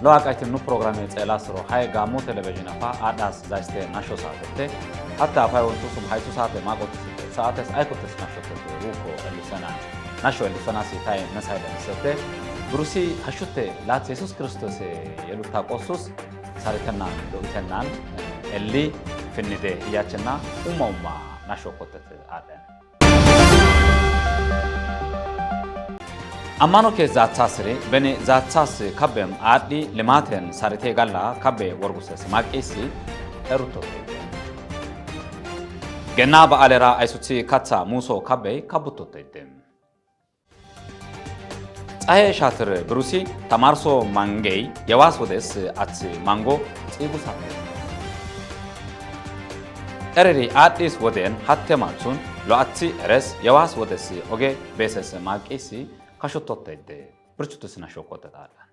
لو أكيد إنه برنامج إلاسرو هاي قامو تلفزيون فا أداس زايسته نشو ساعته حتى فاي ونتوسم هاي ساعته ما قلت ساعته أي كنت نشو تروحو اللي سنة نشو اللي سنة سيتاي نسايد نسته بروسي هشوته لا يسوع كريستوس يلو تاقوسوس سارتنا دوتنا اللي في النداء ياتنا وما نشو قطة آدم أمانو كي ذات ساسري بني ذات ساس كبم عادي لماتن سارتي غلا كبه ورغوسس ماكيسي اروتو جناب عليرا ايسوتي كاتسا موسو كبه كبوتو تيدم أيه شاطر بروسي تمارسو مانجي يواس ودس أتسي مانغو تيبو ساتر أريري آتيس ودين حتى مالسون لو أتسي رس يواس ودسي أوكي بيسس ماكيسي كشوتو تيدي برشتو سنشوكو تدالا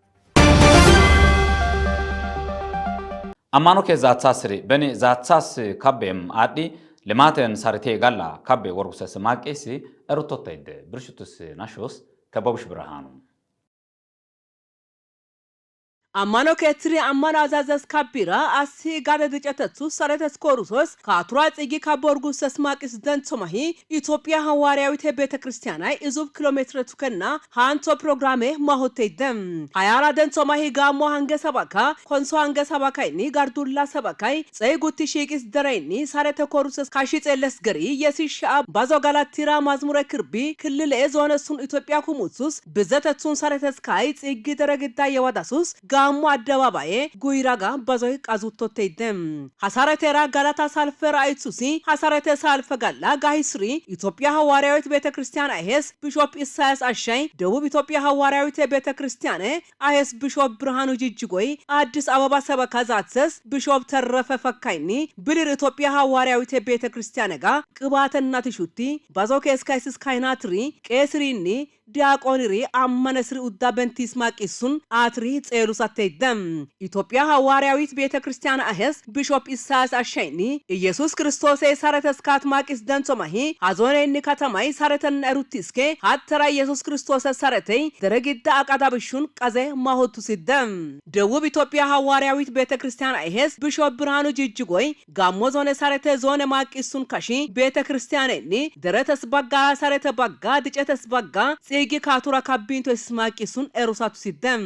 أمانو كي ذات ساسري بني ذات ساس كبهم عادي لماتن سارتي غالا كبه ورغوسس ماكيسي اروتو تيدي برشتو سنشوس كبابش برهانو أمانو كتري أمان عزاز كبيرة أسي غادة دجاتتسو سارتس كوروسوس كاترات إيجي كابورغو سسماك إزدان توماهي إثيوبيا هوارياويت بيتا كريستيانا إزوب كيلومتر تكنا هانتو بروغرامي ماهو تيدم هيارا دن توماهي غامو هنگه سباكا كونسو هنگه سباكايني غاردولا سباكاي سيغو تشيك إزدريني سارت كوروسوس كاشيت إلس غري يسي شعب بازو غالاتيرا مزمورة كربي كلل إزونسون إثيوبيا كوموتسوس بزتتسون سارتس كايت إيجي درغدا يواداسوس ጋሞ አደባባይ ጉይራጋ ባዞይ ቃዙቶ ተይደም ሐሳረተራ ጋላታ ሳልፈራ አይሱሲ ሐሳረተ ሳልፈ ጋላ ጋሂስሪ ኢትዮጵያ ሐዋርያዊት ቤተክርስቲያን አይሄስ ቢሾፕ ኢሳያስ አሻይ ደቡብ ኢትዮጵያ ሐዋርያዊት ቤተክርስቲያን አይሄስ ቢሾፕ ብርሃኑ ጅጅጎይ አዲስ አበባ ሰበካ ዛትሰስ ቢሾፕ ተረፈ ፈካይኒ ብልር ኢትዮጵያ ሐዋርያዊት ቤተክርስቲያን ጋ ቅባተና ትሹቲ ባዞ ከስካይስስ ካይናትሪ ቄስሪኒ ዲያቆንሪ አመነስሪ ኡዳ በንቲስ ማቂሱን አትሪ ጼሉ ሳተይደም ኢትዮጵያ ሐዋርያዊት ቤተክርስቲያን አሄስ ቢሾፕ ኢሳያስ አሻይኒ ኢየሱስ ክርስቶስ ሰረተስካት ማቂስ ደንጾማሂ አዞኔኒ ከተማይ ሰረተን ሩቲስኬ ሀተራ ኢየሱስ ክርስቶስ ሰረተይ ደረግዳ አቃዳብሹን ቀዘ ማሆቱ ሲደም ደቡብ ኢትዮጵያ ሐዋርያዊት ቤተክርስቲያን አሄስ ቢሾፕ ብርሃኑ ጅጅጎይ ጋሞ ዞነ ሰረተ ዞነ ማቂሱን ካሺ ቤተክርስቲያንኒ ደረተስ ባጋ ሰረተ ባጋ ድጨተስ ባጋ ጼጊ ካቱራ ካቢንቶ ስማቂሱን ኤሩሳቱ ሲደም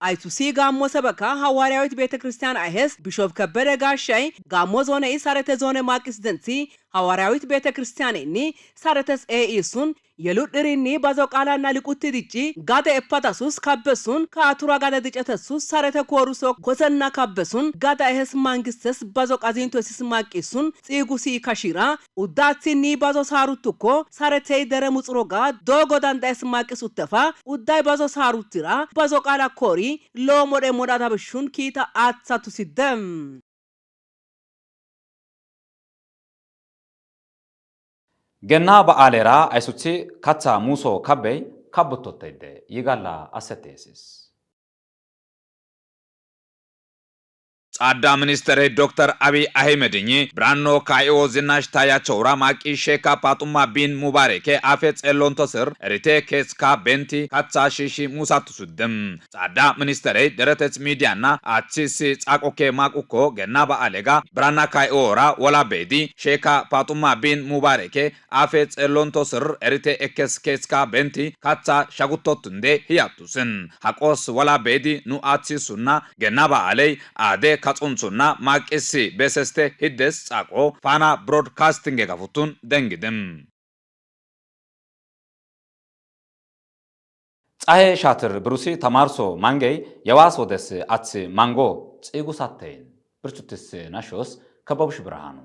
አይቱሲ ጋሞ ሰበካ ሐዋርያዊት ቤተክርስቲያን አይሄስ ቢሾፕ ከበደ ጋሻይ ጋሞ ዞነ ኢሳረተ ዞነ ማቂስ ደንሲ ሐዋርያዊት ቤተክርስቲያንኒ ሳረተስ ኤኢሱን የሉድሪኒ ባዞቃላና ሊቁት ዲጂ ጋደ ኤፓታሱስ ካበሱን ካቱራ ጋደ ድጨተሱስ ሳረተ ኮሩሶ ኮሰና ካበሱን ጋደ አይሄስ ማንግስተስ ባዞቃዚንቶ ሲስማቂሱን ጺጉሲ ካሺራ ኡዳቲኒ ባዞ ሳሩትኮ ሳረተ ደረሙጽሮጋ ዶጎዳን ዳይስማቂሱ ተፋ ኡዳይ ባዞ ሳሩትራ ባዞቃላ ኮሪ ሎሞደ ሞዳታ በሹን ኪታ አትሳቱ ሲደም ገና በአሌራ አይሱቺ ካታ ሙሶ ካበይ ካብቶተይደ ይጋላ አሰቴሲስ ጻዳ ሚኒስትር ዶክተር አብይ አህመድኝ ብራኖ ካይኦ ዝናሽ ታያቸው ራማቂ ሼካ ፓጡማ ቢን ሙባረከ አፈጽ ኤሎንቶ ስር ሪቴ ኬስካ ቤንቲ ካታ ሺሺ ሙሳቱ ሱደም ጻዳ ሚኒስትር ደረተች ሚዲያና አቺሲ ጻቆኬ ማቁኮ ገና በአሌጋ ብራና ካይኦራ ወላ ቤዲ ሼካ ፓጡማ ቢን ሙባረከ አፈጽ ኤሎንቶ ስር ሪቴ ኤኬስ ኬስካ ቤንቲ ካታ ሻጉቶቱንዴ ህያቱስን ሐቆስ ወላ ቤዲ ኑ አቺሱና ገና በአለይ አዴ ካጾንሶና ማቄሲ በሰስተ ሂደስ ጻቆ ፋና ብሮድካስቲንግ ጋፉቱን ደንግድም ጻሄ ሻትር ብሩሲ ተማርሶ ማንገይ የዋስ ወደስ አት ማንጎ ጽጉሳተይን ብርቱትስ ናሾስ ከበብሽ ብርሃኑ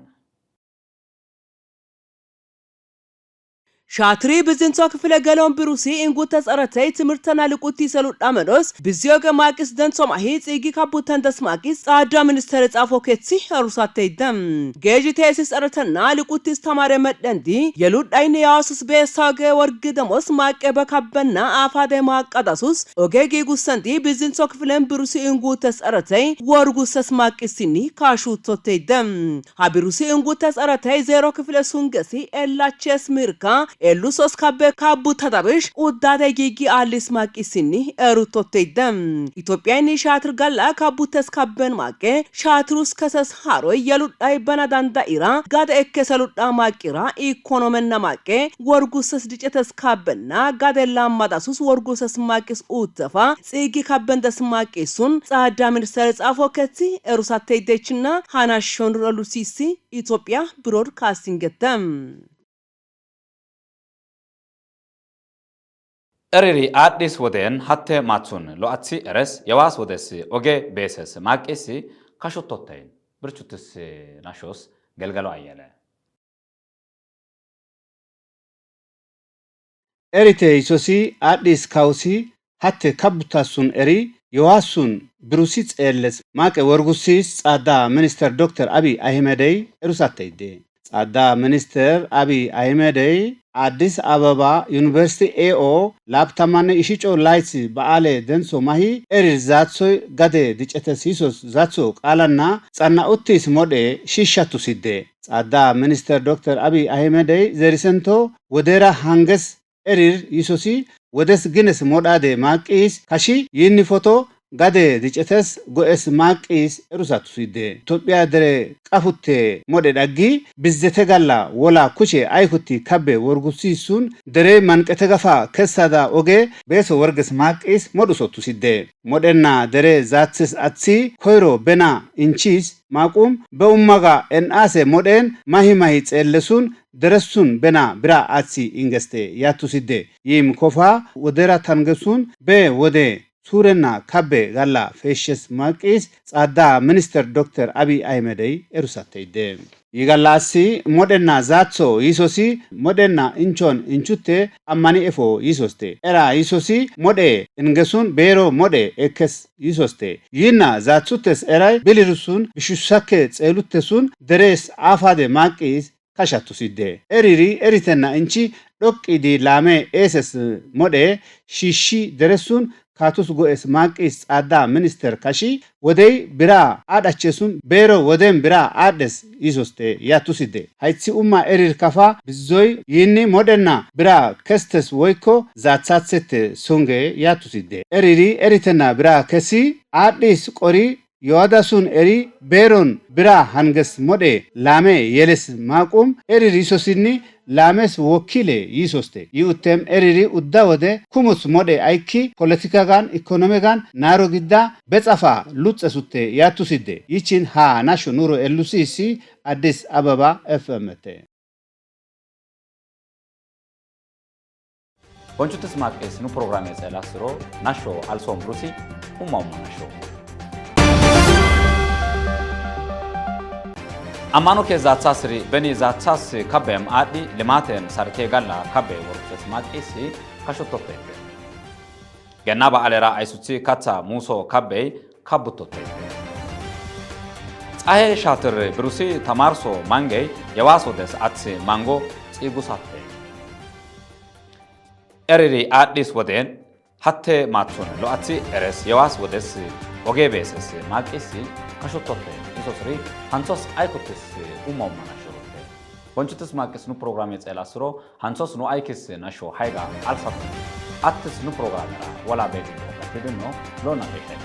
ሻትሪ ብዝንጾ ክፍለ ገሎን ብሩሲ እንጉት ተጸረተይ ትምርተና ልቁቲ ሰሉጥ አመዶስ ብዚዮገ ማቂስ ደንጾ ማሂ ጽጊ ካቡተን ደስማቂስ ጻዳ ሚኒስተር ጻፎ ከትሲ አሩሳተይ ደም ገጂ ተሲስ ጸረተና ልቁቲስ ተማረ መደንዲ የሉጥ አይነ ያውስስ በሳገ ወርግ ደሞስ ማቀ በካበና አፋደ ማቀዳሱስ ኦጌጊ ጉሰንዲ ብዝንጾ ክፍለን ብሩሲ እንጉት ተጸረተይ ወርጉስ ተስማቂስኒ ካሹቶተይ ደም ሀብሩሲ እንጉት ተጸረተይ ዜሮ ክፍለ ሱንገሲ ኤላቸስ ምርካ ኤሉሶስ ካቡ ተዳብሽ ኡዳደ ጊጊ አሊስ ማቂስኒ ኤሩቶቴደም ኢትዮጵያን ሻትር ጋላ ካቡ ተስካበን ማቄ ሻትሩስ ከሰስ ሃሮ የሉዳይ በናዳንዳ ኢራ ጋደ እከሰሉዳ ማቂራ ኢኮኖመና ማቄ ወርጉሰስ ድጨተስ ካበና ጋደላ ማዳሱስ ወርጉሰስ ማቂስ ኡተፋ ጽጊ ካበን ደስማቂሱን ጻዳ ሚኒስተር ጻፎከቲ ኤሩሳቴደችና ሃናሾን ሩሉሲሲ ኢትዮጵያ ብሮድካስቲንግተም Eriri addis woden hatte matsun lo atsi eres yawas wodes oge beses maqisi kashottotein birchutis nashos gelgalo ayele Erite isosi addis kausi hatte kabutasun eri yawasun birusit elles maqe worgusis ada minister Dr. Abiy Ahmedey erusateyde ada minister Abiy Ahmedey Addis Ababa University AO laptamane ishicho lights baale denso mahi zatso gade dichete sisos zatso qalanna xanna uttis mode shishatu sidde ada minister Dr. Abiy Ahmedey zerisento wodera hanges yisosi wodes gines modade maqis kashi yinni photo gade dichetes goes maqis erusatu sidde Ethiopia dere qafutte mode daggi bizzete galla wola kuche aykuti kabbe worgusisun dere manqete gafa kesada oge beso worges maqis modusotu sidde modenna dere zatsis atsi koiro bena inchis maqum beummaga enase moden mahi xellesun deresun bena bira atsi ingeste yatu sidde yim kofa wodera tangesun be wode Surena kabbe galla feshes maqis ጻዳ minister Dr. Abiy Ahmedey erusateyde Yigallasi modenna zatso yisosi modenna inchutte ammani efo yisoste era yisosi mode ingesun bero mode ekes yisoste yinna zatsutes eray bilirusun bishusake xeluttesun deres afade maqis kashatu sidde eritenna inchi doqqidi lame eses mode shishi deresun Katus goes maqis ada minister kashi wodey bira adachesun bero woden bira ades isoste yatuside haytsi umma kafa bizoy yinni modenna bira kestes woyko zatsatsete songe yatuside eritenna bira kesi adis qori yoadasun beron bira hanges mode lame yeles maqum isosinni lames wokile yisoste yutem udda wode kumus mode aiki politikagan ekonomigan naro gidda betsafa lutsesute yatuside yichin ha nasho nuro elusisi Addis Ababa FMT Bonchutis maqis nu programe celasro nasho alsom brusi umma nasho Amano ke zatsasri beni zatsas kabem adi limaten sarke galla kabe workses maqisi kashottote Genna ba alera aisuti katsa muso kabe kabutote Tsahe shatir brusi tamarso mangey yawaso des atsi mango tsigusatte Eriri addis woden hatte matsun lo atsi eres yawas wodes oge beses maqisi kashottote Isosri hansos aykotes umma nashorote Bonchutis maqis nu programe celasro hansos nu aykis nasho hayga alsat attis nu programera wala beti katidino lona beshe